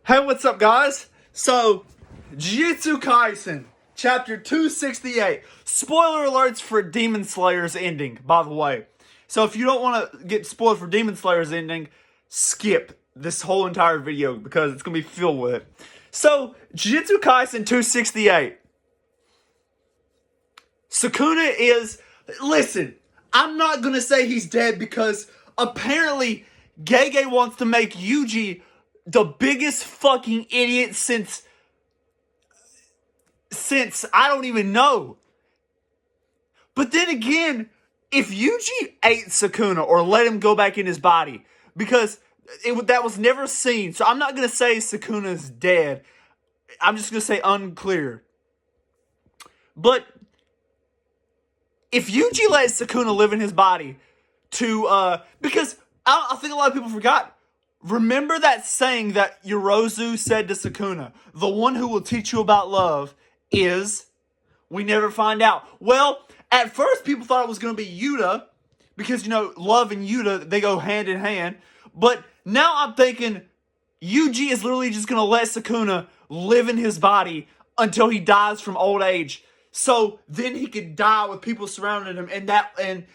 Hey, what's up, guys? So, Jujutsu Kaisen, chapter 268. Spoiler alerts for Demon Slayer's ending, by the way. So, if you don't want to get spoiled for Demon Slayer's ending, skip this whole entire video because it's going to be filled with it. So, Jujutsu Kaisen 268. Sukuna is... Listen, I'm not going to say he's dead because apparently Gege wants to make Yuji the biggest fucking idiot since I don't even know. But then again, if Yuji ate Sukuna or let him go back in his body, because that was never seen, so I'm not going to say Sukuna's dead. I'm just going to say unclear. But if Yuji let Sukuna live in his body because I think a lot of people forgot. Remember that saying that Yorozu said to Sukuna, the one who will teach you about love is, we never find out. Well, at first people thought it was going to be Yuta, because, love and Yuta, they go hand in hand. But now I'm thinking Yuji is literally just going to let Sukuna live in his body until he dies from old age. So then he could die with people surrounding him, and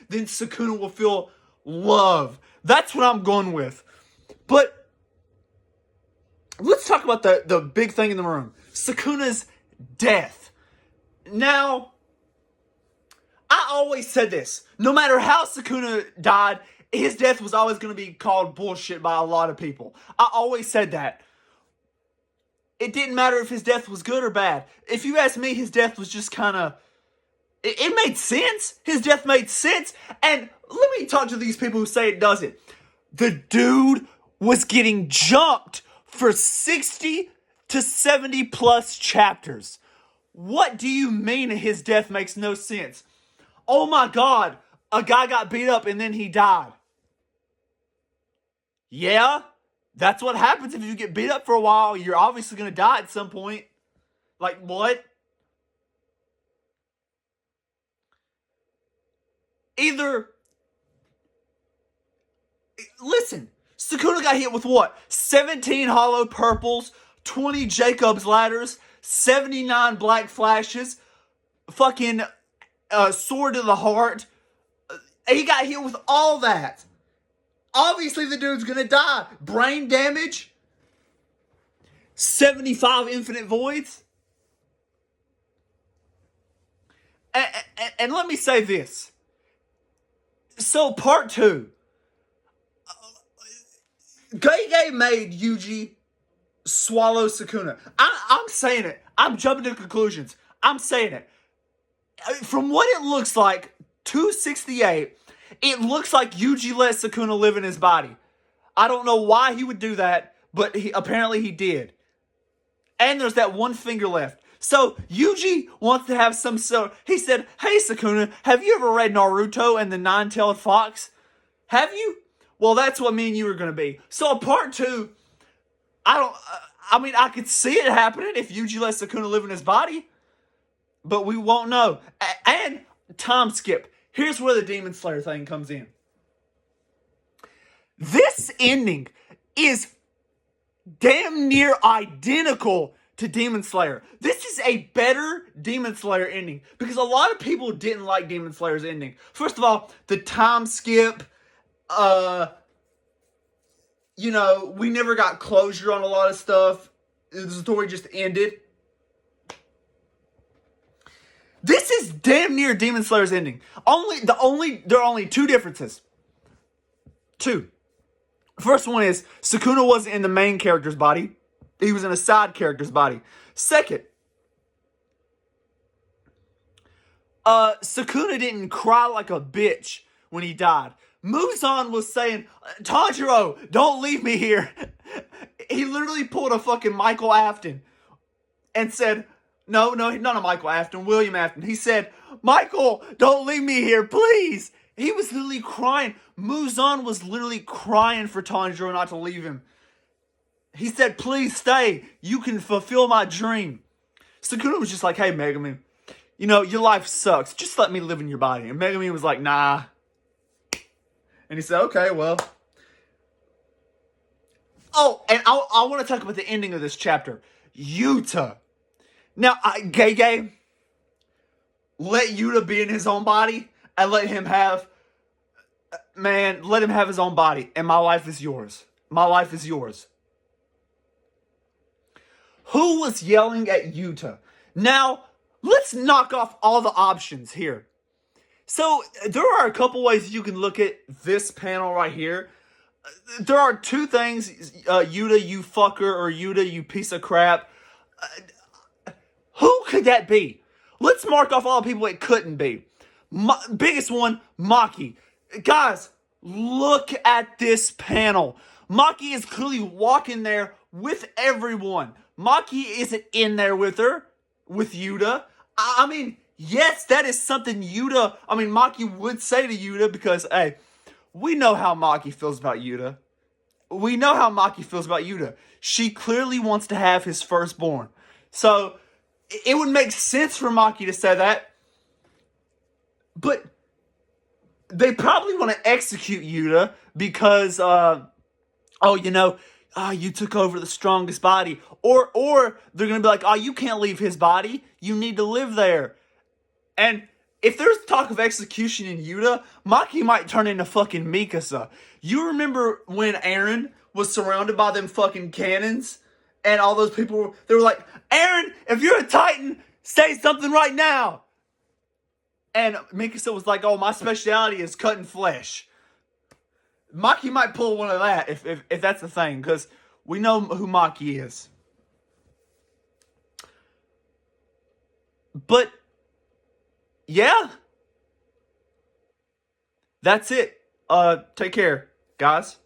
then Sukuna will feel love. That's what I'm going with. But let's talk about the big thing in the room. Sukuna's death. Now, I always said this. No matter how Sukuna died, his death was always going to be called bullshit by a lot of people. I always said that. It didn't matter if his death was good or bad. If you ask me, his death was just kind of... It made sense. His death made sense. And let me talk to these people who say it doesn't. The dude was getting jumped for 60 to 70 plus chapters. What do you mean his death makes no sense? Oh my God, a guy got beat up and then he died. Yeah, that's what happens if you get beat up for a while. You're obviously going to die at some point. Like, what? Listen, Sukuna got hit with what? 17 hollow purples, 20 Jacob's ladders, 79 black flashes, fucking sword to the heart. He got hit with all that. Obviously the dude's gonna die. Brain damage, 75 infinite voids. And let me say this. So part 2. Gege made Yuji swallow Sukuna. I'm saying it. I'm jumping to conclusions. I'm saying it. From what it looks like, 268, it looks like Yuji let Sukuna live in his body. I don't know why he would do that, but apparently he did. And there's that one finger left. So Yuji wants to have some sort... He said, hey Sukuna, have you ever read Naruto and the Nine-Tailed Fox? Have you? Well, that's what me and you are going to be. So part 2, I could see it happening if Yuji lets Sukuna live in his body. But we won't know. And time skip. Here's where the Demon Slayer thing comes in. This ending is damn near identical to Demon Slayer. This is a better Demon Slayer ending. Because a lot of people didn't like Demon Slayer's ending. First of all, the time skip... we never got closure on a lot of stuff. The story just ended. This is damn near Demon Slayer's ending. There are only 2 differences. 2. First one is Sukuna wasn't in the main character's body. He was in a side character's body. Second, Sukuna didn't cry like a bitch when he died. Muzan was saying, Tanjiro, don't leave me here. He literally pulled a fucking Michael Afton and said, no, not a Michael Afton, William Afton. He said, Michael, don't leave me here, please. He was literally crying. Muzan was literally crying for Tanjiro not to leave him. He said, please stay. You can fulfill my dream. Sukuna was just like, hey, Megumi, your life sucks. Just let me live in your body. And Megumi was like, nah. And he said, okay, well, Oh, and I want to talk about the ending of this chapter. Yuta. Now, Gay, let Yuta be in his own body and let him have, man, let him have his own body. And my life is yours. My life is yours. Who was yelling at Yuta? Now, let's knock off all the options here. So, there are a couple ways you can look at this panel right here. There are two things, Yuta, you fucker, or Yuta, you piece of crap. Who could that be? Let's mark off all the people it couldn't be. Biggest one, Maki. Guys, look at this panel. Maki is clearly walking there with everyone. Maki isn't in there with her, with Yuta. I mean, yes, that is something Maki would say to Yuta because, hey, we know how Maki feels about Yuta. We know how Maki feels about Yuta. She clearly wants to have his firstborn. So, it would make sense for Maki to say that. But they probably want to execute Yuta because, you took over the strongest body. Or they're going to be like, oh, you can't leave his body. You need to live there. And if there's talk of execution in Yuta, Maki might turn into fucking Mikasa. You remember when Eren was surrounded by them fucking cannons? And all those people, they were like, Eren, if you're a Titan, say something right now. And Mikasa was like, oh, my specialty is cutting flesh. Maki might pull one of that if that's the thing, because we know who Maki is. But, yeah. That's it. Take care, guys.